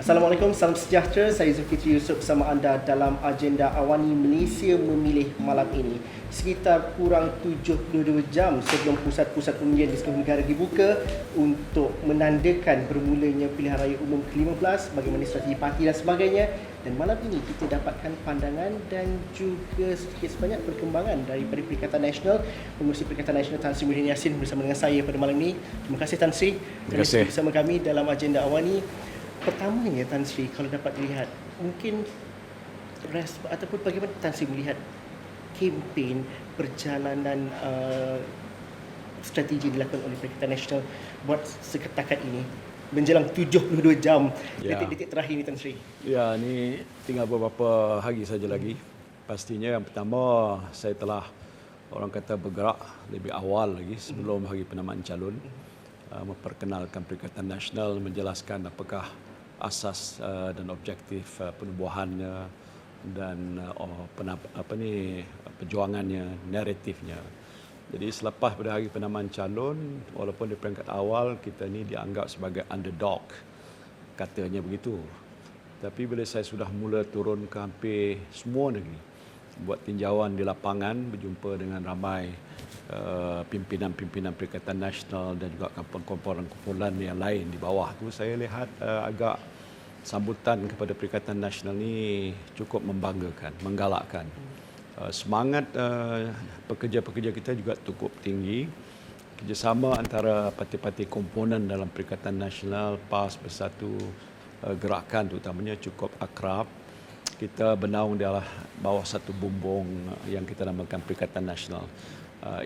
Assalamualaikum, salam sejahtera. Saya Zulkifli Yusof bersama anda dalam agenda Awani Malaysia Memilih malam ini. Sekitar kurang 72 jam sebelum pusat-pusat undian di seluruh negara dibuka untuk menandakan bermulanya pilihan raya umum ke-15, bagaimana strategi parti dan sebagainya. Dan malam ini kita dapatkan pandangan dan juga sedikit sebanyak perkembangan daripada Perikatan Nasional. Pengurusi Perikatan Nasional Tan Sri Muhyiddin Yassin bersama dengan saya pada malam ini. Terima kasih Tan Sri kerana bersama kami dalam agenda Awani. Pertamanya Tan Sri, kalau dapat dilihat, mungkin ataupun bagaimana Tan Sri melihat kempen perjalanan strategi dilakukan oleh Perikatan Nasional buat seketakat ini menjelang 72 jam detik-detik terakhir ini Tan Sri? Ya, ini tinggal beberapa hari saja lagi. Pastinya yang pertama saya telah orang kata bergerak lebih awal lagi sebelum hari penamaan calon, memperkenalkan Perikatan Nasional, menjelaskan apakah asas dan objektif penubuhannya dan perjuangannya, naratifnya. Jadi selepas pada hari penamaan calon, walaupun di peringkat awal kita ni dianggap sebagai underdog, katanya begitu. Tapi bila saya sudah mula turun ke hampir semua negeri, buat tinjauan di lapangan, berjumpa dengan ramai pimpinan-pimpinan Perikatan Nasional dan juga kumpulan-kumpulan yang lain di bawah tu, saya lihat agak sambutan kepada Perikatan Nasional ni cukup membanggakan, menggalakkan. Semangat pekerja-pekerja kita juga cukup tinggi. Kerjasama antara parti-parti komponen dalam Perikatan Nasional, PAS, Bersatu, gerakan terutamanya cukup akrab. Kita bernaung di bawah satu bumbung yang kita namakan Perikatan Nasional.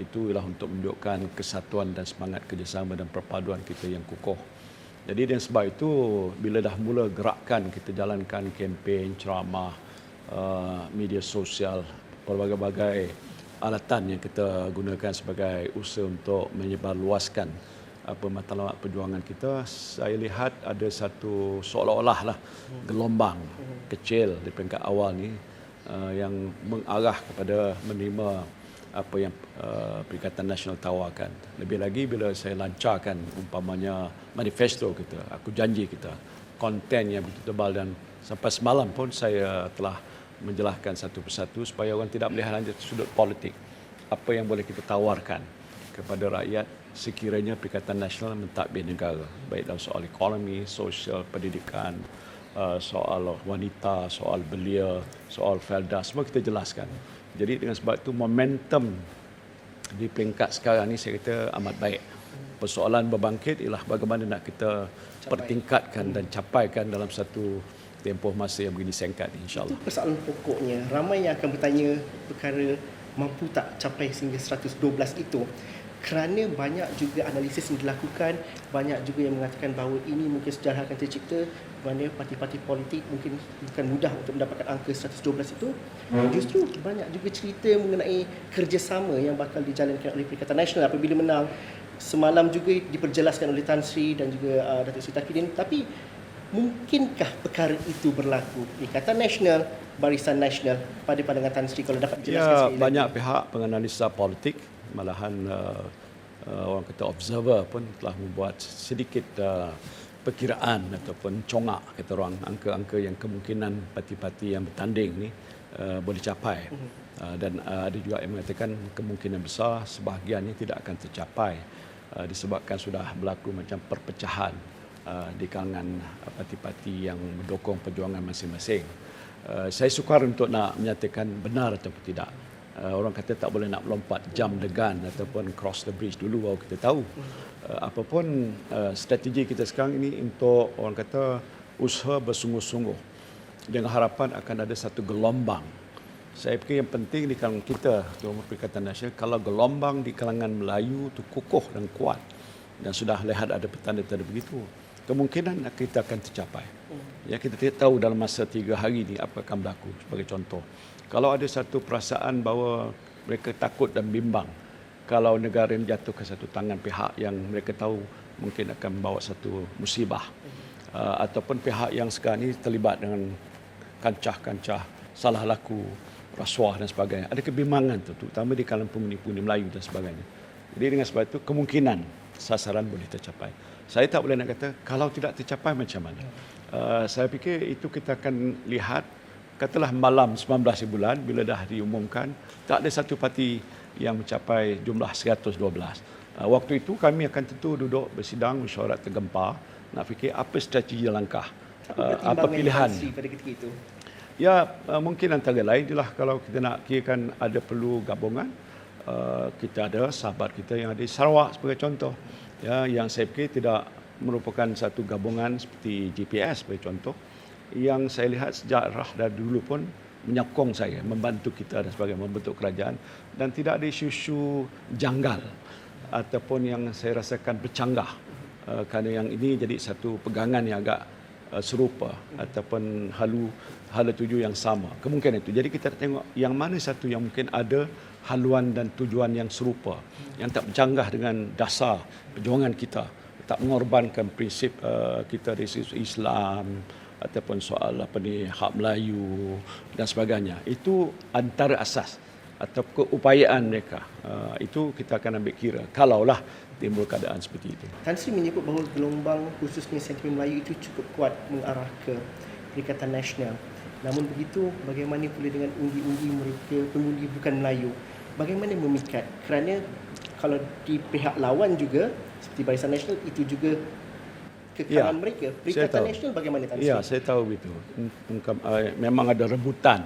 Itu ialah untuk menunjukkan kesatuan dan semangat kerjasama dan perpaduan kita yang kukuh. Jadi dengan sebab itu, bila dah mula gerakan, kita jalankan kempen, ceramah, media sosial, pelbagai-bagai alatan yang kita gunakan sebagai usaha untuk menyebarluaskan matlamat perjuangan kita. Saya lihat ada satu seolah-olah lah gelombang kecil di peringkat awal ni yang mengarah kepada menerima apa yang Perikatan Nasional tawarkan. Lebih lagi bila saya lancarkan umpamanya manifesto kita, aku janji kita, konten yang begitu tebal, dan sampai semalam pun saya telah menjelaskan satu persatu supaya orang tidak melihat hanya sudut politik. Apa yang boleh kita tawarkan kepada rakyat sekiranya Perikatan Nasional mentadbir negara, baik dalam soal ekonomi, sosial, pendidikan, soal wanita, soal belia, soal felda, semua kita jelaskan. Jadi dengan sebab itu momentum di peringkat sekarang ni saya kata amat baik. Persoalan berbangkit ialah bagaimana nak kita pertingkatkan dan capaikan dalam satu tempoh masa yang begini singkat, insya-Allah. Itu persoalan pokoknya. Ramai yang akan bertanya perkara mampu tak capai sehingga 112 itu. Kerana banyak juga analisis yang dilakukan, banyak juga yang mengatakan bahawa ini mungkin sejarah akan tercipta, mana parti-parti politik mungkin bukan mudah untuk mendapatkan angka 112 itu. Justru banyak juga cerita mengenai kerjasama yang bakal dijalankan oleh Perikatan Nasional apabila menang. Semalam juga diperjelaskan oleh Tan Sri dan juga Datuk Seri Takiuddin. Tapi mungkinkah perkara itu berlaku? Perikatan Nasional, Barisan Nasional, pada pandangan Tan Sri kalau dapat jelaskan? Ya, banyak pihak penganalisa politik, malahan orang kata observer pun telah membuat sedikit perkiraan ataupun congak kata orang, angka-angka yang kemungkinan parti-parti yang bertanding ni boleh capai. Dan ada juga yang mengatakan kemungkinan besar sebahagiannya tidak akan tercapai disebabkan sudah berlaku macam perpecahan di kalangan parti-parti yang mendukung perjuangan masing-masing. Saya sukar untuk nak menyatakan benar ataupun tidak. Orang kata tak boleh nak melompat jump the gun ataupun cross the bridge dulu baru kita tahu. Apapun strategi kita sekarang ini untuk orang kata usaha bersungguh-sungguh dengan harapan akan ada satu gelombang. Saya fikir yang penting di kalangan kita, terutama Perikatan Nasional, kalau gelombang di kalangan Melayu itu kukuh dan kuat dan sudah lihat ada petanda-tanda begitu, kemungkinan kita akan tercapai. Ya, kita tidak tahu dalam masa 3 hari ini apa akan berlaku. Sebagai contoh, kalau ada satu perasaan bahawa mereka takut dan bimbang kalau negara ini jatuh ke satu tangan pihak yang mereka tahu mungkin akan membawa satu musibah, ataupun pihak yang sekarang ini terlibat dengan kancah-kancah salah laku, rasuah dan sebagainya. Ada kebimbangan tu, terutama di kalangan pengundi-pengundi Melayu dan sebagainya. Jadi dengan sebab itu kemungkinan sasaran boleh tercapai. Saya tak boleh nak kata kalau tidak tercapai macam mana. Saya fikir itu kita akan lihat, katalah malam 19 bulan bila dah diumumkan, tak ada satu parti yang mencapai jumlah 112. Waktu itu kami akan tentu duduk bersidang mesyuarat tergempar nak fikir apa strategi langkah, apa pilihan. Pada ketika itu? Ya, mungkin antara lain adalah kalau kita nak kirakan ada perlu gabungan, kita ada sahabat kita yang ada di Sarawak sebagai contoh, ya, yang saya fikir tidak merupakan satu gabungan seperti GPS sebagai contoh, yang saya lihat sejarah dari dulu pun menyokong saya, membantu kita dan sebagainya membentuk kerajaan, dan tidak ada isu-isu janggal ataupun yang saya rasakan bercanggah, kerana yang ini jadi satu pegangan yang agak serupa ataupun hala tuju yang sama. Kemungkinan itu. Jadi kita tengok yang mana satu yang mungkin ada haluan dan tujuan yang serupa, yang tak bercanggah dengan dasar perjuangan kita, tak mengorbankan prinsip kita dari sisi Islam ataupun soal hak Melayu dan sebagainya. Itu antara asas atau keupayaan mereka. Itu kita akan ambil kira kalaulah timbul keadaan seperti itu. Tan Sri menyebut bahawa gelombang khususnya sentimen Melayu itu cukup kuat mengarah ke Perikatan Nasional. Namun begitu, bagaimana pula dengan undi-undi mereka, pengundi bukan Melayu? Bagaimana memikat? Kerana kalau di pihak lawan juga, seperti Barisan Nasional, itu juga kekalan mereka. Perikatan Nasional bagaimana Tan Sri? Ya, saya tahu itu. Memang ada rebutan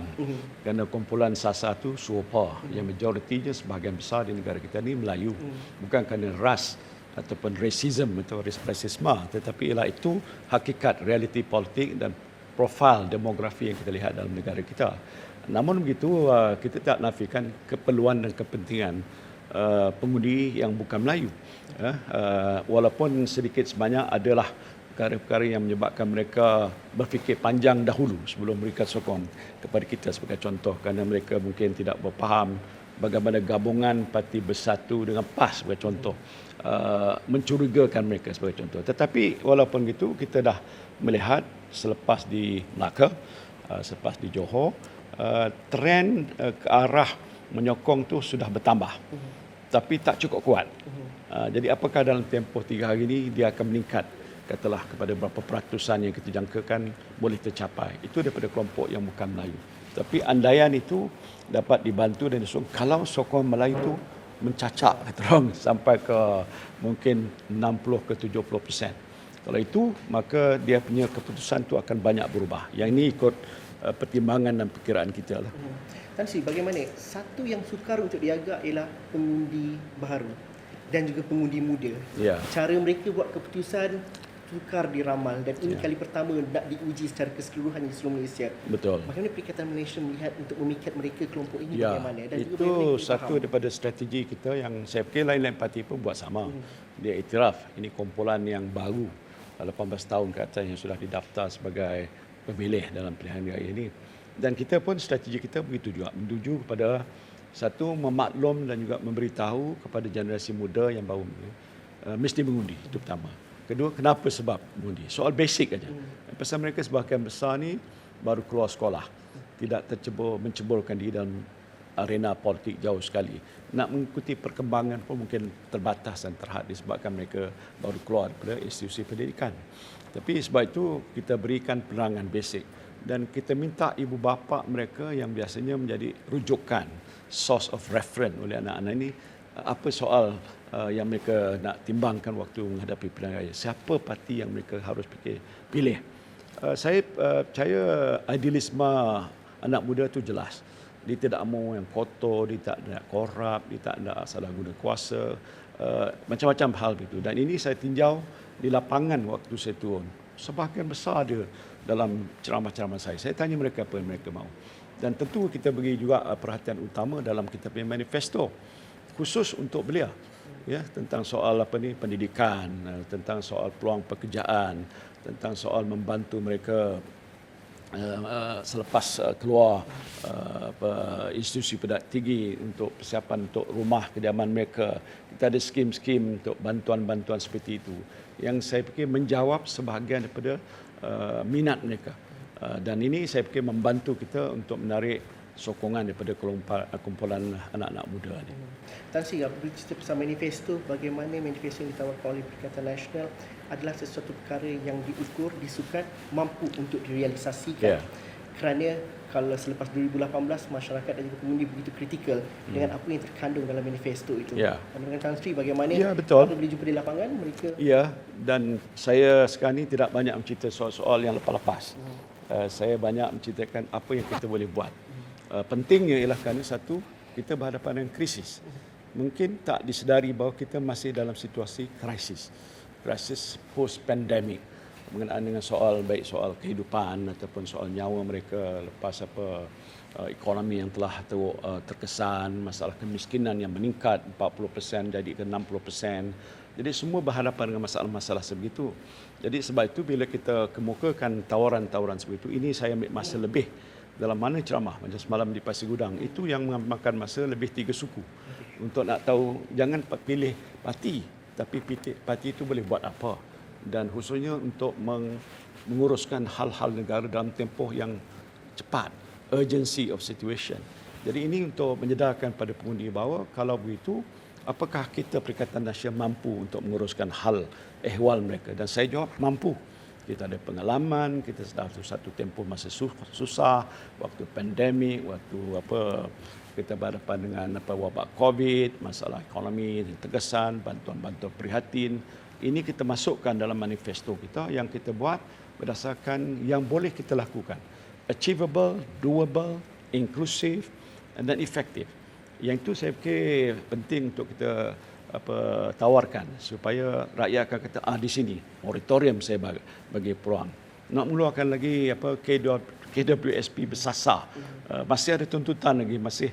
kerana kumpulan sasa itu serupa. Yang majoritinya sebahagian besar di negara kita ini Melayu. Bukan kerana ras ataupun racism atau rasisme, tetapi ialah itu hakikat realiti politik dan profil demografi yang kita lihat dalam negara kita. Namun begitu, kita tak nafikan keperluan dan kepentingan pengundi yang bukan Melayu. Walaupun sedikit sebanyak adalah perkara-perkara yang menyebabkan mereka berfikir panjang dahulu sebelum memberikan sokong kepada kita sebagai contoh, kerana mereka mungkin tidak berfaham bagaimana gabungan Parti Bersatu dengan PAS sebagai contoh, mencurigakan mereka sebagai contoh. Tetapi walaupun gitu, kita dah melihat selepas di Melaka, selepas di Johor, trend ke arah menyokong tu sudah bertambah, tapi tak cukup kuat. Jadi apakah dalam tempoh 3 hari ini dia akan meningkat, katalah kepada berapa peratusan yang kita jangkakan boleh tercapai. Itu daripada kelompok yang bukan Melayu. Tapi andaian itu dapat dibantu dan disokong, kalau sokong Melayu itu mencacak kata orang sampai ke mungkin 60 ke 70%. Kalau itu, maka dia punya keputusan itu akan banyak berubah. Yang ini ikut pertimbangan dan perkiraan kita lah. Tan Sri, bagaimana? Satu yang sukar untuk diagak ialah pengundi baharu dan juga pengundi muda. Ya. Cara mereka buat keputusan sukar diramal dan ini kali pertama nak diuji secara keseluruhan di seluruh Malaysia. Betul. Bagaimana Perikatan Malaysia melihat untuk memikat mereka kelompok ini bagaimana? Dan itu satu daripada strategi kita yang saya fikir lain-lain parti pun buat sama. Dia iktiraf ini kumpulan yang baru 18 tahun ke atas yang sudah didaftar sebagai pemilih dalam pilihan raya ini. Dan kita pun strategi kita begitu juga, menuju kepada satu memaklum dan juga memberitahu kepada generasi muda yang baru mesti mengundi, itu pertama. Kedua, kenapa sebab mengundi? Soal basic aja. Pasal mereka sebahagian besar ni baru keluar sekolah, tidak menceburkan diri dalam arena politik jauh sekali. Nak mengikuti perkembangan pun mungkin terbatas dan terhad disebabkan mereka baru keluar daripada institusi pendidikan. Tapi sebab itu kita berikan penerangan basic dan kita minta ibu bapa mereka yang biasanya menjadi rujukan, source of reference oleh anak-anak ini, apa soal yang mereka nak timbangkan waktu menghadapi pilihan raya. Siapa parti yang mereka harus pilih. Saya percaya idealisme anak muda itu jelas. Dia tidak mahu yang kotor, dia tak nak korup, dia tak nak salah guna kuasa, macam-macam hal begitu. Dan ini saya tinjau di lapangan waktu saya turun. Sebahagian besar dia dalam ceramah-ceramah saya. Saya tanya mereka apa yang mereka mahu. Dan tentu kita beri juga perhatian utama dalam kita punya manifesto khusus untuk belia. Ya, tentang soal pendidikan, tentang soal peluang pekerjaan, tentang soal membantu mereka selepas keluar institusi pendidikan tinggi untuk persiapan untuk rumah kediaman mereka. Kita ada skim-skim untuk bantuan-bantuan seperti itu yang saya fikir menjawab sebahagian daripada minat mereka. Dan ini saya fikir membantu kita untuk menarik sokongan daripada kumpulan anak-anak muda ni. Tan Sri, bercerita pasal manifesto, bagaimana manifesto yang ditawarkan oleh Perikatan Nasional adalah sesuatu perkara yang diukur, disukat, mampu untuk direalisasikan. Ya. Kerana kalau selepas 2018, masyarakat dan juga komuniti begitu kritikal dengan apa yang terkandung dalam manifesto itu. Ya. Dengan Tan Sri, bagaimana Ya, betul. apabila jumpa di lapangan, mereka... Ya, dan saya sekarang ni tidak banyak mencerita soal-soal yang lepas-lepas. Saya banyak menceritakan apa yang kita boleh buat. Pentingnya ialah kerana satu, kita berhadapan dengan krisis. Mungkin tak disedari bahawa kita masih dalam situasi krisis post-pandemic mengenai dengan soal baik soal kehidupan ataupun soal nyawa mereka lepas ekonomi yang telah terkesan, masalah kemiskinan yang meningkat 40% jadi ke 60%. Jadi semua berhadapan dengan masalah-masalah sebegitu. Jadi sebab itu bila kita kemukakan tawaran-tawaran seperti itu, ini saya ambil masa lebih dalam mana ceramah macam semalam di Pasir Gudang. Itu yang memakan masa lebih 3 suku untuk nak tahu jangan pilih parti, tapi parti itu boleh buat apa, dan khususnya untuk menguruskan hal-hal negara dalam tempoh yang cepat, urgency of situation. Jadi ini untuk menyedarkan pada pengundi bahawa kalau begitu, apakah kita Perikatan Nasional mampu untuk menguruskan hal ehwal mereka? Dan saya jawab mampu. Kita ada pengalaman, kita sudah satu tempoh masa susah, waktu pandemik, waktu kita berhadapan dengan wabak COVID, masalah ekonomi yang terkesan, bantuan-bantuan prihatin. Ini kita masukkan dalam manifesto kita yang kita buat berdasarkan yang boleh kita lakukan. Achievable, doable, inclusive dan efektif. Yang itu saya fikir penting untuk kita tawarkan supaya rakyat akan kata di sini moratorium saya bagi peluang. Nak mengeluarkan lagi KWSP bersasar. Masih ada tuntutan lagi masih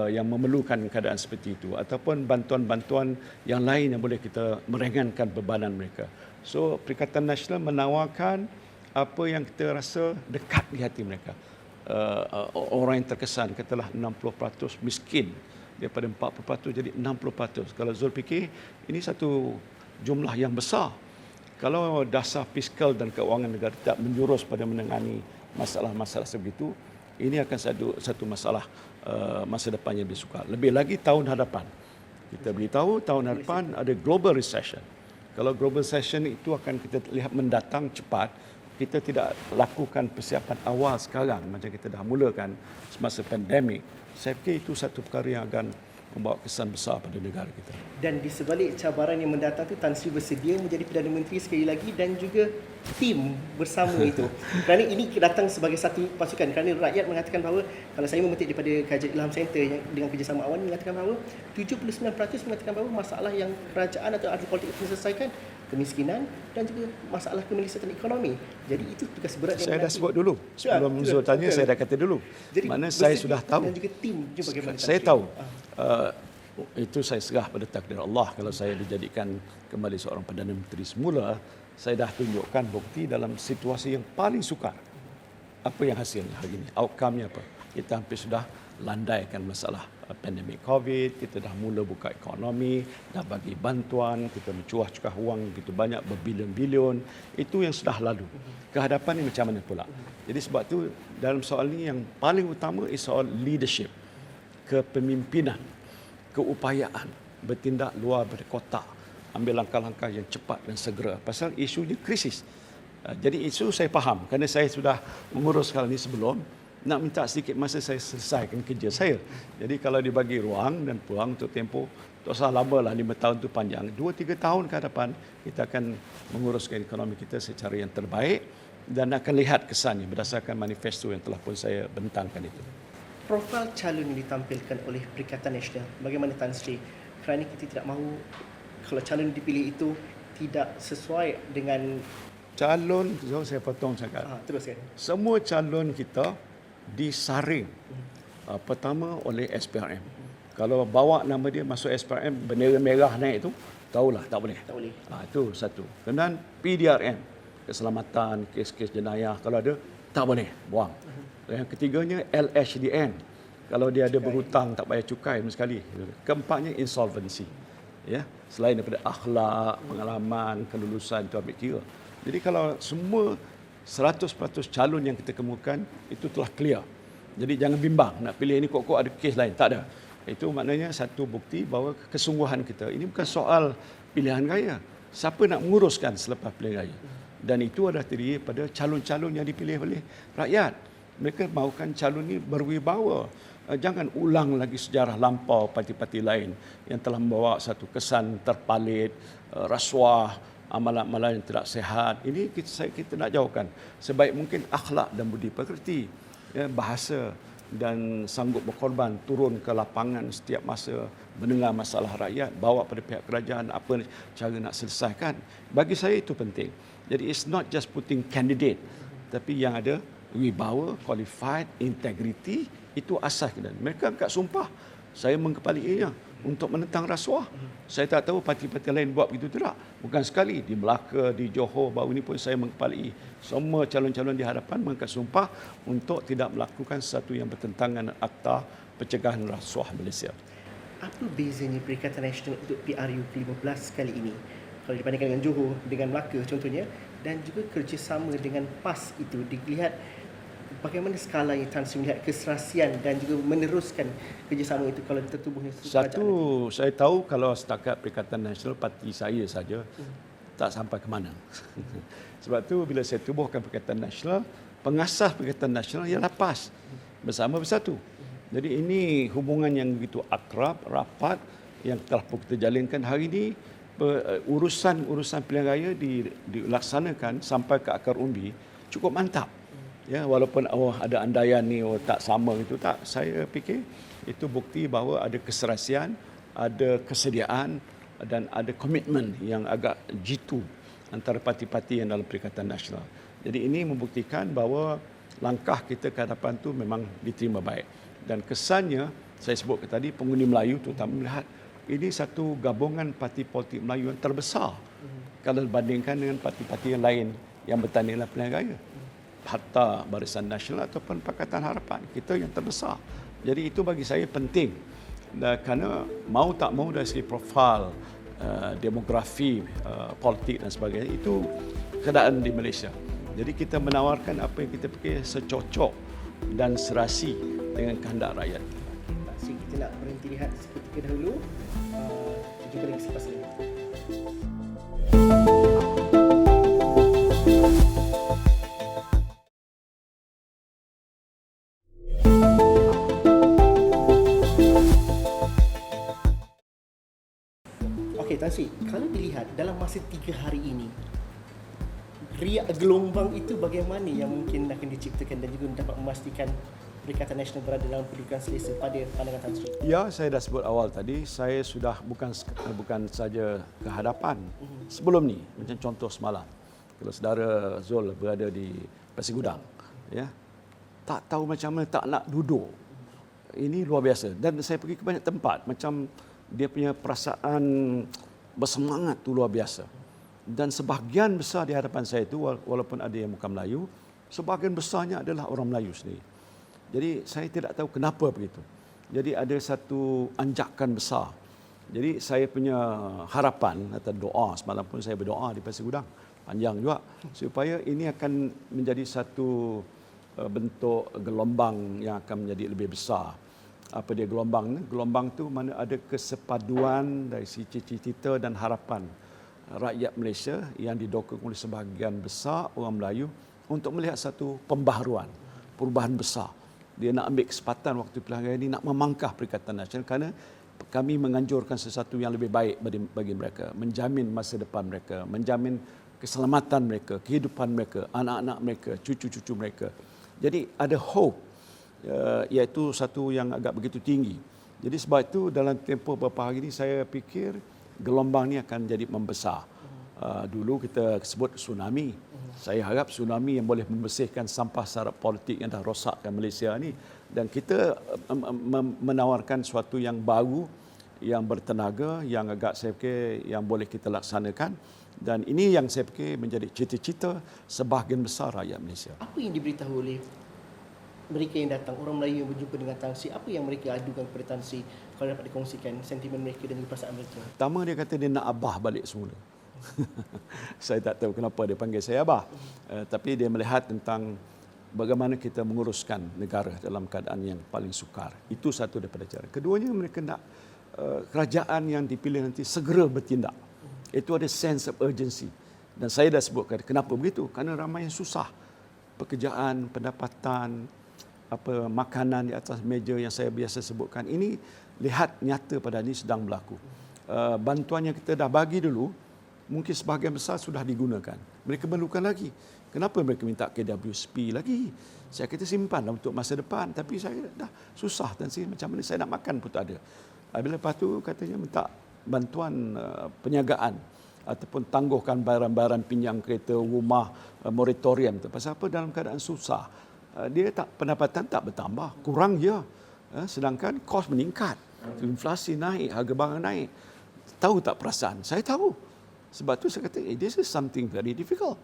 yang memerlukan keadaan seperti itu ataupun bantuan-bantuan yang lain yang boleh kita meringankan bebanan mereka. So Perikatan Nasional menawarkan apa yang kita rasa dekat di hati mereka. Orang yang terkesan katalah 60% miskin daripada 40% jadi 60%. Kalau Zul fikir ini satu jumlah yang besar. Kalau dasar fiskal dan keuangan negara tidak menjurus pada menangani masalah-masalah sebegitu, ini akan satu masalah masa depan yang lebih sukar. Lebih lagi tahun hadapan. Kita beritahu tahun hadapan ada global recession. Kalau global recession itu akan kita lihat mendatang cepat, kita tidak lakukan persiapan awal sekarang macam kita dah mulakan semasa pandemik. Saya fikir itu satu perkara yang akan membawa kesan besar pada negara kita. Dan di sebalik cabaran yang mendatang itu, Tan Sri bersedia menjadi Perdana Menteri sekali lagi dan juga tim bersama itu. Kerana ini datang sebagai satu pasukan. Kerana rakyat mengatakan bahawa, kalau saya memetik daripada Kajian Ilham Center yang dengan kerjasama Awani mengatakan bahawa 79% mengatakan bahawa masalah yang kerajaan atau ahli politik itu selesaikan kemiskinan dan juga masalah kemelisatan ekonomi. Jadi itu tugas berat yang saya dah sebut dulu. Sebelum Zul tanya, saya dah kata dulu. Jadi, mana saya sudah tahu. Dan juga tim juga bagaimana. Saya tahu. Itu saya serah pada takdir Allah. Kalau saya dijadikan kembali seorang Perdana Menteri semula, saya dah tunjukkan bukti dalam situasi yang paling sukar. Apa yang hasilnya hari ini? Outcome-nya apa? Kita hampir sudah landaikan masalah pandemik COVID, kita dah mula buka ekonomi, dah bagi bantuan, kita mencuah-cuah wang begitu banyak, berbilion-bilion. Itu yang sudah lalu. Kehadapan ini macam mana pula? Jadi sebab itu dalam soal ini yang paling utama is soal leadership, kepemimpinan, keupayaan, bertindak luar dari kotak, ambil langkah-langkah yang cepat dan segera. Pasal isunya krisis. Jadi isu saya faham, kerana saya sudah mengurus hal ini sebelum. Nak minta sedikit masa saya selesaikan kerja saya. Jadi kalau dibagi ruang dan peluang untuk tempoh, tak usah lama lah, 5 tahun itu panjang. 2-3 tahun ke hadapan, kita akan menguruskan ekonomi kita secara yang terbaik dan akan lihat kesannya berdasarkan manifesto yang telah pun saya bentangkan itu. Profil calon yang ditampilkan oleh Perikatan Nasional, bagaimana Tan Sri? Kerana kita tidak mahu kalau calon dipilih itu tidak sesuai dengan calon, saya potong cakap. Teruskan. Semua calon kita disaring pertama oleh SPRM. Kalau bawa nama dia masuk SPRM, bendera merah naik itu, tahulah tak boleh. Tak boleh. Itu satu. Kemudian PDRM, keselamatan, kes-kes jenayah, kalau ada, tak boleh, buang. Yang ketiganya LHDN, kalau dia ada berhutang tak bayar cukai sama sekali. Keempatnya insolvency. Ya, selain daripada akhlak, pengalaman, kelulusan itu ambil kira. Jadi kalau semua 100% calon yang kita kemukakan itu telah clear Jadi jangan bimbang nak pilih ini kok ada kes lain. Tak ada. Itu maknanya satu bukti bahawa kesungguhan kita. Ini bukan soal pilihan raya. Siapa nak menguruskan selepas pilihan raya? Dan itu adalah terdiri pada calon-calon yang dipilih oleh rakyat. Mereka mahukan calon ini berwibawa. Jangan ulang lagi sejarah lampau parti-parti lain yang telah membawa satu kesan terpalit, rasuah, amalan-amalan yang tidak sehat. Ini kita nak jauhkan. Sebaik mungkin akhlak dan budi pekerti, bahasa dan sanggup berkorban, turun ke lapangan setiap masa, mendengar masalah rakyat, bawa pada pihak kerajaan apa cara nak selesaikan. Bagi saya itu penting. Jadi it's not just putting candidate, tapi yang ada wibawa, qualified, integrity, itu asas kita. Mereka angkat sumpah, saya mengkepaliinya untuk menentang rasuah. Saya tak tahu parti-parti lain buat begitu tidak. Bukan sekali di Melaka, di Johor, baru ini pun saya mengkepalai. Semua calon-calon di hadapan mengangkat sumpah untuk tidak melakukan sesuatu yang bertentangan dengan Akta Pencegahan Rasuah Malaysia. Apa bezanya Perikatan Nasional untuk PRU ke-15 kali ini? Kalau dibandingkan dengan Johor, dengan Melaka contohnya, dan juga kerjasama dengan PAS itu dilihat bagaimana skalanya Tan Sri melihat keserasian dan juga meneruskan kerjasama itu kalau tertubuhnya Satu, saya tahu kalau setakat Perikatan Nasional parti saya saja tak sampai ke mana. Sebab tu bila saya tubuhkan Perikatan Nasional, pengasas Perikatan Nasional ialah PAS bersama bersatu. Jadi ini hubungan yang begitu akrab, rapat yang telah pun kita jalinkan hari ini. Urusan pilihan raya dilaksanakan sampai ke akar umbi cukup mantap. Ya, walaupun ada andaian ni tak sama itu tak, saya fikir itu bukti bahawa ada keserasian, ada kesediaan dan ada komitmen yang agak jitu antara parti-parti yang dalam Perikatan Nasional. Jadi ini membuktikan bahawa langkah kita ke hadapan tu memang diterima baik. Dan kesannya saya sebut tadi pengundi Melayu terutama melihat ini satu gabungan parti politik Melayu yang terbesar kalau dibandingkan dengan parti-parti yang lain yang bertanding dalam pilihan raya. Hatta Barisan Nasional ataupun Pakatan Harapan, kita yang terbesar. Jadi itu bagi saya penting. Kerana mau tak mau dari segi profil, demografi, politik dan sebagainya, itu keadaan di Malaysia. Jadi kita menawarkan apa yang kita fikir secocok dan serasi dengan kehendak rakyat. Kita nak berhenti lihat seketika dahulu. Jumpa lagi selepas ini. Okey, Tan Sri, kalau dilihat dalam masa 3 hari ini, gelombang itu bagaimana yang mungkin akan diciptakan dan juga dapat memastikan Perikatan Nasional berada dalam kedudukan selesa pada pandangan Tan Sri? Ya, saya dah sebut awal tadi, saya sudah bukan saja ke hadapan sebelum ni, macam contoh semalam. Kalau saudara Zul berada di Pasir Gudang, ya, tak tahu macam mana tak nak duduk. Ini luar biasa. Dan saya pergi ke banyak tempat, macam dia punya perasaan bersemangat tu luar biasa. Dan sebahagian besar di hadapan saya itu, walaupun ada yang bukan Melayu, sebahagian besarnya adalah orang Melayu sendiri. Jadi saya tidak tahu kenapa begitu. Jadi ada satu anjakan besar. Jadi saya punya harapan atau doa, semalam pun saya berdoa di Pasir Gudang, panjang juga, supaya ini akan menjadi satu bentuk gelombang yang akan menjadi lebih besar. Apa dia gelombang ni? Gelombang tu mana ada kesepaduan dari sisi cita-cita dan harapan rakyat Malaysia yang didokong oleh sebahagian besar orang Melayu untuk melihat satu pembaharuan, perubahan besar. Dia nak ambil kesempatan waktu pilihan raya ini nak memangkah Perikatan Nasional kerana kami menganjurkan sesuatu yang lebih baik bagi mereka, menjamin masa depan mereka, menjamin keselamatan mereka, kehidupan mereka, anak-anak mereka, cucu-cucu mereka. Jadi ada hope, iaitu satu yang agak begitu tinggi. Jadi sebab itu dalam tempoh beberapa hari ini saya fikir gelombang ini akan jadi membesar. Dulu kita sebut tsunami. Saya harap tsunami yang boleh membersihkan sampah sarap politik yang dah rosakkan Malaysia ni, dan kita menawarkan sesuatu yang baru, yang bertenaga, yang agak saya fikir yang boleh kita laksanakan, dan ini yang saya fikir menjadi cita-cita sebahagian besar rakyat Malaysia. Apa yang diberitahu oleh mereka yang datang, orang Melayu yang berjumpa dengan Tan Sri, apa yang mereka adukan kepada Tan Sri kalau dapat dikongsikan sentimen mereka dan juga perasaan mereka? Pertama dia kata dia nak Abah balik semula. Saya tak tahu kenapa dia panggil saya Abah. Tapi dia melihat tentang bagaimana kita menguruskan negara dalam keadaan yang paling sukar. Itu satu daripada cara. Keduanya mereka nak kerajaan yang dipilih nanti segera bertindak. Itu ada sense of urgency. Dan saya dah sebutkan kenapa begitu. Kerana ramai yang susah. Pekerjaan, pendapatan, makanan di atas meja yang saya biasa sebutkan. Ini lihat nyata pada ini sedang berlaku. Bantuan yang kita dah bagi dulu, mungkin sebahagian besar sudah digunakan. Mereka perlukan lagi. Kenapa mereka minta KWSP lagi? Saya kata simpanlah untuk masa depan. Tapi saya dah susah dan macam mana saya nak makan pun tak ada. Bila lepas tu katanya minta bantuan penyagaan ataupun tangguhkan bayaran-bayaran pinjam kereta, rumah, moratorium tu. Pasal apa? Dalam keadaan susah. Dia pendapatan tak bertambah, kurang je. Sedangkan kos meningkat, inflasi naik, harga barang naik. Tahu tak perasaan? Saya tahu. Sebab tu saya kata, this is something very difficult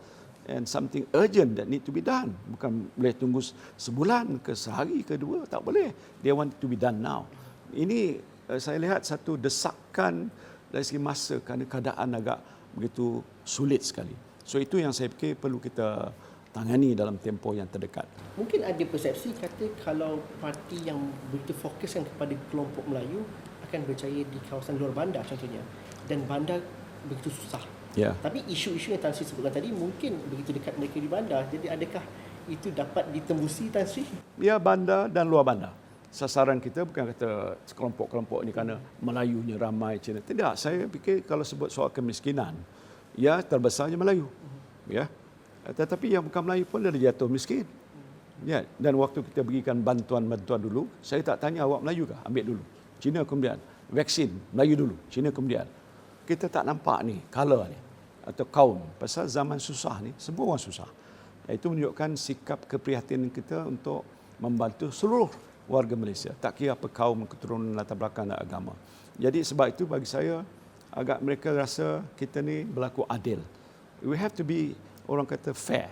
and something urgent that need to be done. Bukan boleh tunggu sebulan ke sehari ke dua, tak boleh. They want to be done now. Ini saya lihat satu desakan dari segi masa kerana keadaan agak begitu sulit sekali. So itu yang saya fikir perlu kita tangani dalam tempoh yang terdekat. Mungkin ada persepsi kata kalau parti yang begitu fokuskan kepada kelompok Melayu akan berjaya di kawasan luar bandar contohnya. Dan bandar begitu susah. Yeah. Tapi isu-isu yang Tan Sri sebutkan tadi mungkin begitu dekat mereka di bandar. Jadi adakah itu dapat ditembusi Tan Sri? Ya, bandar dan luar bandar. Sasaran kita bukan kata kelompok-kelompok ni kerana Melayunya ramai Cina. Tidak, saya fikir kalau sebut soal kemiskinan, ya terbesarnya Melayu. Ya. Tetapi yang bukan Melayu pun ada jatuh miskin. Ya, dan waktu kita berikan bantuan-bantuan dulu, saya tak tanya awak Melayu ke? Ambil dulu. Cina kemudian. Vaksin, Melayu dulu. Cina kemudian. Kita tak nampak ni, color ni. Atau kaum. Pasal zaman susah ni, semua orang susah. Itu menunjukkan sikap keprihatinan kita untuk membantu seluruh warga Malaysia. Tak kira apa kaum, keturunan, latar belakang dan agama. Jadi sebab itu bagi saya, agak mereka rasa kita ni berlaku adil. We have to be, orang kata fair.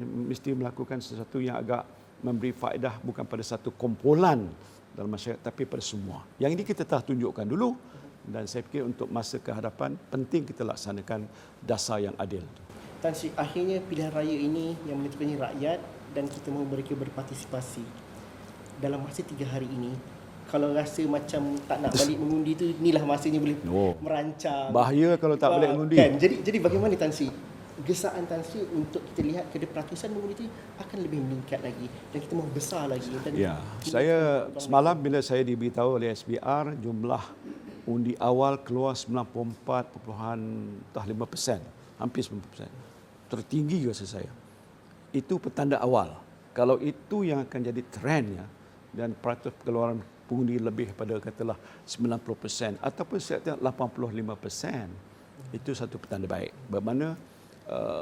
Mesti melakukan sesuatu yang agak memberi faedah bukan pada satu kumpulan dalam masyarakat tapi pada semua. Yang ini kita telah tunjukkan dulu dan saya fikir untuk masa ke hadapan penting kita laksanakan dasar yang adil. Tan Sri, akhirnya pilihan raya ini yang menentukannya rakyat dan kita mahu mereka berpartisipasi. Dalam masa 3 hari ini, kalau rasa macam tak nak balik mengundi tu, inilah masanya boleh merancang. Bahaya kalau tak balik mengundi. Kan? Jadi bagaimana Tan Sri? Gesaan Tan Sri untuk kita lihat peratusan mengundi itu akan lebih meningkat lagi dan kita mahu besar lagi. Dan ya, saya semalam bila saya diberitahu oleh SBR jumlah undi awal keluar 94.5%, hampir 90%. Tertinggi rasa saya. Itu petanda awal. Kalau itu yang akan jadi trendnya dan peratus pengeluaran pengundi lebih pada katalah 90% ataupun saya 85%, itu satu petanda baik. Bermakna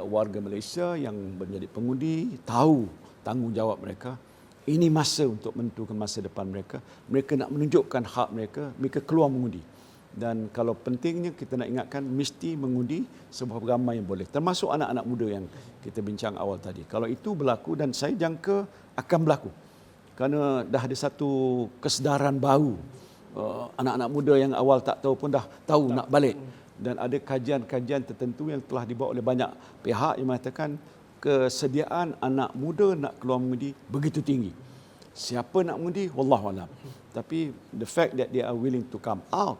warga Malaysia yang menjadi pengundi tahu tanggungjawab mereka. Ini masa untuk menentukan masa depan mereka. Mereka nak menunjukkan hak mereka, mereka keluar mengundi. Dan kalau pentingnya kita nak ingatkan mesti mengundi seberapa ramai yang boleh. Termasuk anak-anak muda yang kita bincang awal tadi. Kalau itu berlaku dan saya jangka akan berlaku. Kerana dah ada satu kesedaran baru. Anak-anak muda yang awal tak tahu pun dah tahu nak balik. Dan ada kajian-kajian tertentu yang telah dibuat oleh banyak pihak yang mengatakan kesediaan anak muda nak keluar mengundi begitu tinggi. Siapa nak mengundi? Wallahualam. Tapi the fact that they are willing to come out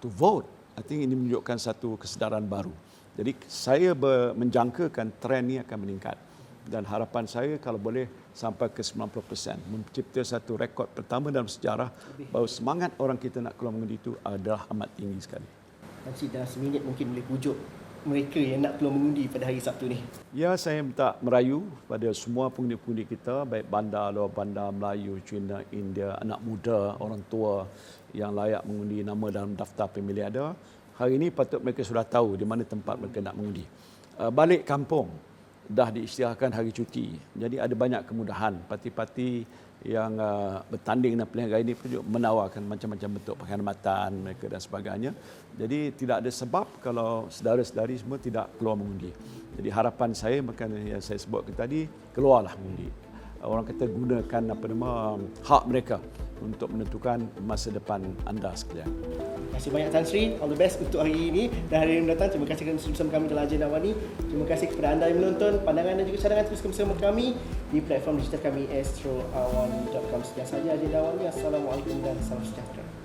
to vote, I think ini menunjukkan satu kesedaran baru. Jadi saya menjangkakan trend ini akan meningkat. Dan harapan saya kalau boleh sampai ke 90%. Mencipta satu rekod pertama dalam sejarah bahawa semangat orang kita nak keluar mengundi itu adalah amat tinggi sekali. Tan Sri, dalam seminit mungkin boleh pujuk mereka yang nak keluar mengundi pada hari Sabtu ni. Ya, saya minta merayu pada semua pengundi-pengundi kita, baik bandar, luar bandar, Melayu, Cina, India, anak muda, orang tua yang layak mengundi nama dalam daftar pemilih ada. Hari ini patut mereka sudah tahu di mana tempat mereka nak mengundi. Balik kampung, dah diisytiharkan hari cuti. Jadi ada banyak kemudahan. Parti-parti yang bertanding dalam pilihan raya ini pun menawarkan macam-macam bentuk penghormatan mereka dan sebagainya. Jadi tidak ada sebab kalau saudara-saudari semua tidak keluar mengundi. Jadi harapan saya, macam yang saya sebutkan tadi, keluarlah mengundi. orang kata gunakan hak mereka untuk menentukan masa depan anda sekalian. Terima kasih banyak Tan Sri. All the best untuk hari ini dan hari yang mendatang. Terima kasih kerana bersama kami dalam Agenda Awani. Terima kasih kepada anda yang menonton. Pandangan dan juga cadangan teruskan bersama kami di platform digital kami astroawani.com. Sekian sahaja Agenda Awani. Assalamualaikum dan salam sejahtera.